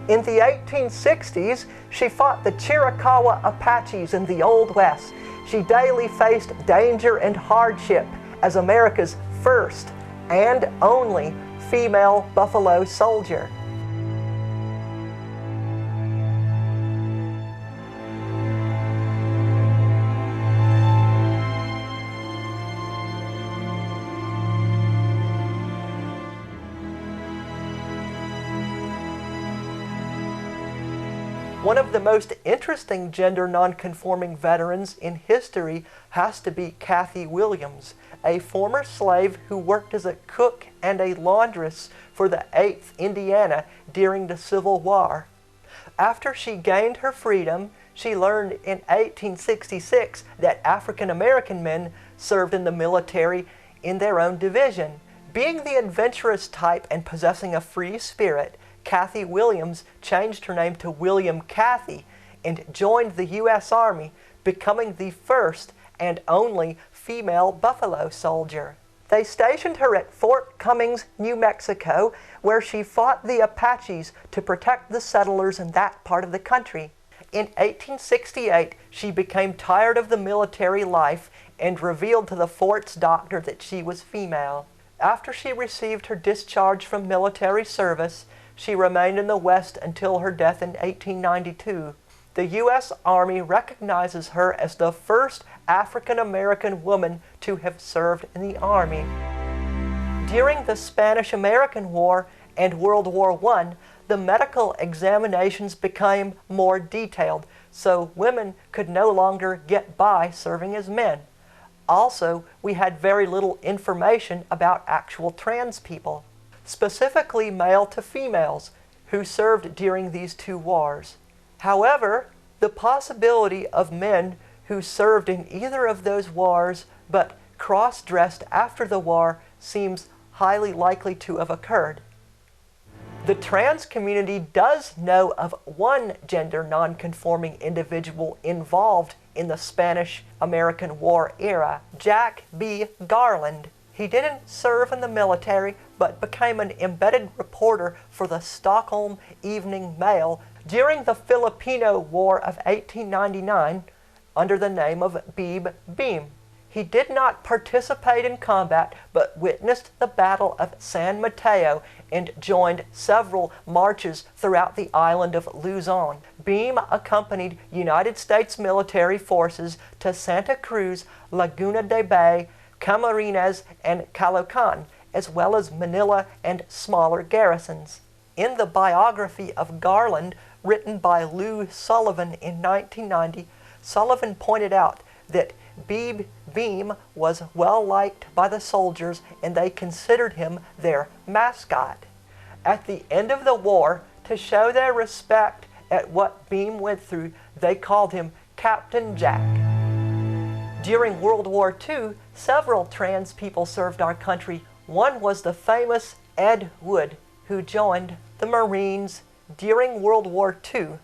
In the 1860s, she fought the Chiricahua Apaches in the Old West. She daily faced danger and hardship as America's first and only female buffalo soldier. One of the most interesting gender non-conforming veterans in history has to be Kathy Williams, a former slave who worked as a cook and a laundress for the 8th Indiana during the Civil War. After she gained her freedom, she learned in 1866 that African American men served in the military in their own division. Being the adventurous type and possessing a free spirit, Kathy Williams changed her name to William Kathy and joined the U.S. Army, becoming the first and only female buffalo soldier. They stationed her at Fort Cummings, New Mexico, where she fought the Apaches to protect the settlers in that part of the country. In 1868, she became tired of the military life and revealed to the fort's doctor that she was female. After she received her discharge from military service, she remained in the West until her death in 1892. The U.S. Army recognizes her as the first African-American woman to have served in the Army. During the Spanish-American War and World War I, the medical examinations became more detailed, so women could no longer get by serving as men. Also, we had very little information about actual trans people, specifically male to females, who served during these two wars. However, the possibility of men who served in either of those wars but cross-dressed after the war seems highly likely to have occurred. The trans community does know of one gender non-conforming individual involved in the Spanish-American War era, Jack B. Garland. He didn't serve in the military, but became an embedded reporter for the Stockholm Evening Mail during the Filipino War of 1899 under the name of Beeb Beam. He did not participate in combat, but witnessed the Battle of San Mateo and joined several marches throughout the island of Luzon. Beam accompanied United States military forces to Santa Cruz, Laguna de Bay, Camarines, and Caloocan, as well as Manila and smaller garrisons. In the biography of Garland, written by Lou Sullivan in 1990, Sullivan pointed out that Beeb Beam was well liked by the soldiers and they considered him their mascot. At the end of the war, to show their respect at what Beam went through, they called him Captain Jack. During World War II, several trans people served our country. One was the famous Edie Wood, who joined the Marines during World War II,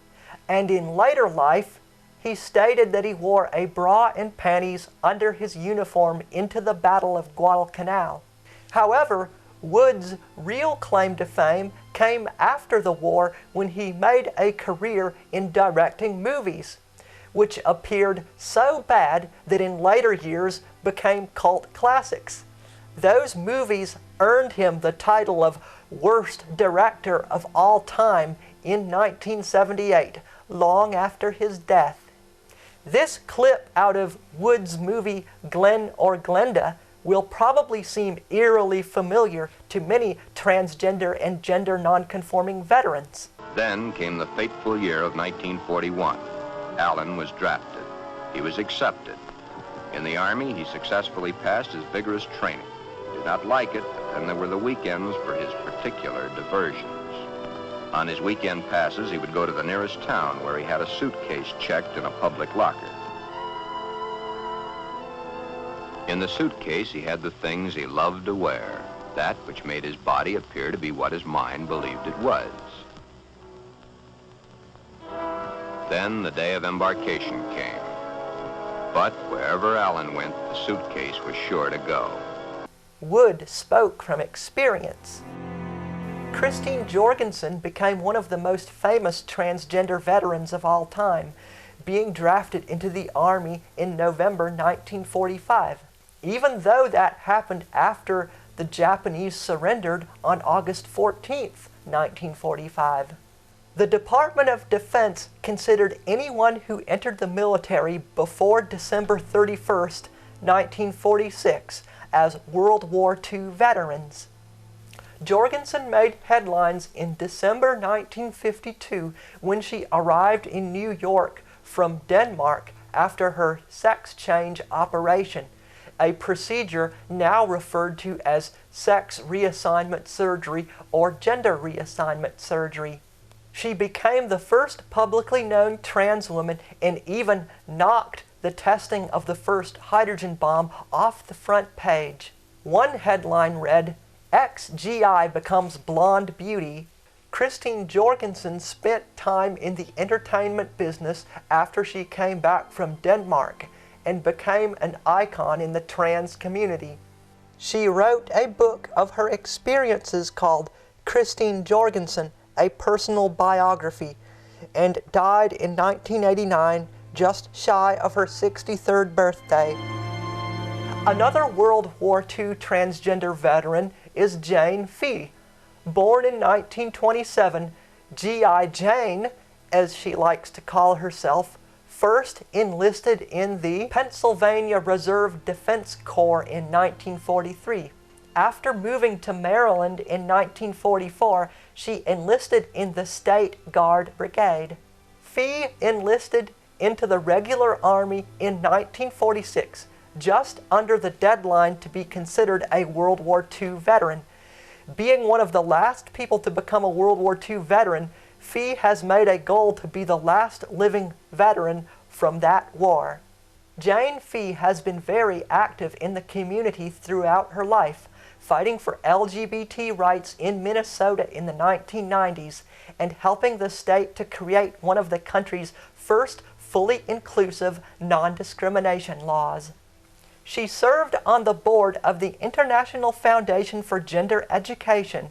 and in later life, he stated that he wore a bra and panties under his uniform into the Battle of Guadalcanal. However, Wood's real claim to fame came after the war when he made a career in directing movies, which appeared so bad that in later years became cult classics. Those movies earned him the title of Worst Director of All Time in 1978, long after his death. This clip out of Wood's movie Glenn or Glenda will probably seem eerily familiar to many transgender and gender non-conforming veterans. Then came the fateful year of 1941. Allen was drafted. He was accepted. In the Army, he successfully passed his vigorous training. He did not like it, but then there were the weekends for his particular diversions. On his weekend passes, he would go to the nearest town where he had a suitcase checked in a public locker. In the suitcase, he had the things he loved to wear, that which made his body appear to be what his mind believed it was. Then the day of embarkation came. But wherever Allen went, the suitcase was sure to go. Wood spoke from experience. Christine Jorgensen became one of the most famous transgender veterans of all time, being drafted into the Army in November 1945, even though that happened after the Japanese surrendered on August 14, 1945. The Department of Defense considered anyone who entered the military before December 31, 1946, as World War II veterans. Jorgensen made headlines in December 1952 when she arrived in New York from Denmark after her sex change operation, a procedure now referred to as sex reassignment surgery or gender reassignment surgery. She became the first publicly known trans woman and even knocked the testing of the first hydrogen bomb off the front page. One headline read, "Ex-GI becomes blonde beauty." Christine Jorgensen spent time in the entertainment business after she came back from Denmark and became an icon in the trans community. She wrote a book of her experiences called Christine Jorgensen, a personal biography, and died in 1989, just shy of her 63rd birthday. Another World War II transgender veteran is Jane Fee. Born in 1927, G.I. Jane, as she likes to call herself, first enlisted in the Pennsylvania Reserve Defense Corps in 1943. After moving to Maryland in 1944, she enlisted in the State Guard Brigade. Fee enlisted into the regular Army in 1946, just under the deadline to be considered a World War II veteran. Being one of the last people to become a World War II veteran, Fee has made a goal to be the last living veteran from that war. Jane Fee has been very active in the community throughout her life, fighting for LGBT rights in Minnesota in the 1990s and helping the state to create one of the country's first fully inclusive non-discrimination laws. She served on the board of the International Foundation for Gender Education,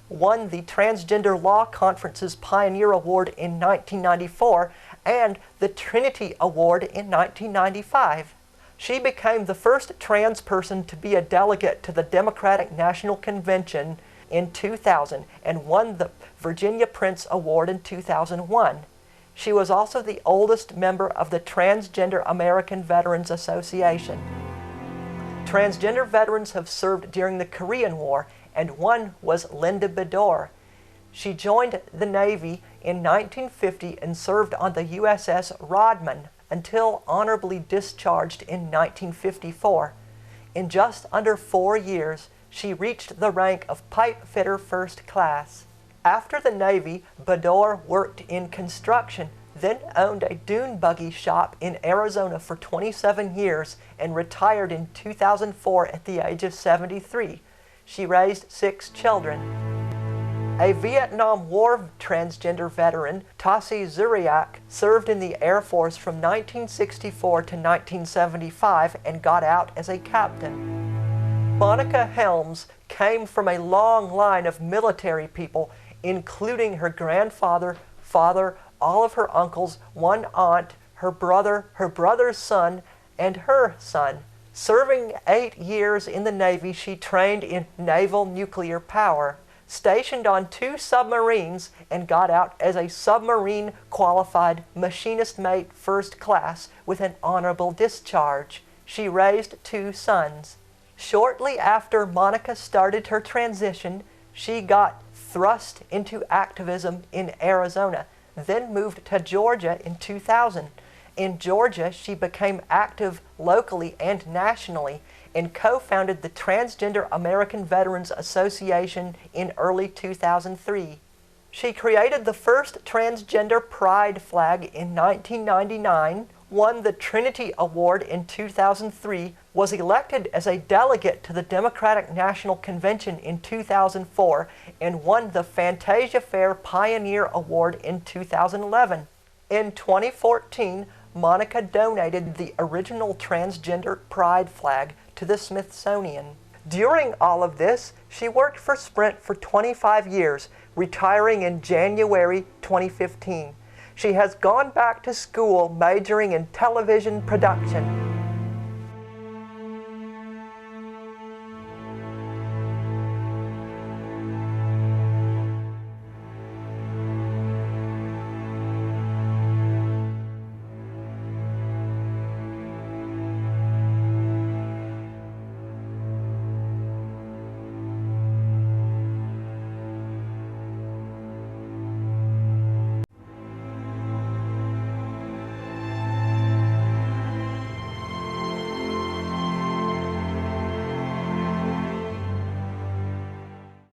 won the Transgender Law Conference's Pioneer Award in 1994, and the Trinity Award in 1995. She became the first trans person to be a delegate to the Democratic National Convention in 2000 and won the Virginia Prince Award in 2001. She was also the oldest member of the Transgender American Veterans Association. Transgender veterans have served during the Korean War, and one was Lyndon Bedoya. She joined the Navy in 1950 and served on the USS Rodman until honorably discharged in 1954. In just under 4 years, she reached the rank of pipe fitter first class. After the Navy, Bedoya worked in construction, then owned a dune buggy shop in Arizona for 27 years and retired in 2004 at the age of 73. She raised 6 children. A Vietnam War transgender veteran, Tassi Zuriak, served in the Air Force from 1964 to 1975 and got out as a captain. Monica Helms came from a long line of military people, including her grandfather, father, all of her uncles, one aunt, her brother, her brother's son, and her son. Serving 8 years in the Navy, she trained in naval nuclear power, stationed on 2 submarines, and got out as a submarine qualified machinist mate first class with an honorable discharge. She raised 2 sons. Shortly after Monica started her transition, she got thrust into activism in Arizona, then moved to Georgia in 2000. In Georgia, she became active locally and nationally and co-founded the Transgender American Veterans Association in early 2003. She created the first transgender pride flag in 1999, won the Trinity Award in 2003, was elected as a delegate to the Democratic National Convention in 2004, and won the Fantasia Fair Pioneer Award in 2011. In 2014, Monica donated the original transgender pride flag to the Smithsonian. During all of this, she worked for Sprint for 25 years, retiring in January 2015. She has gone back to school majoring in television production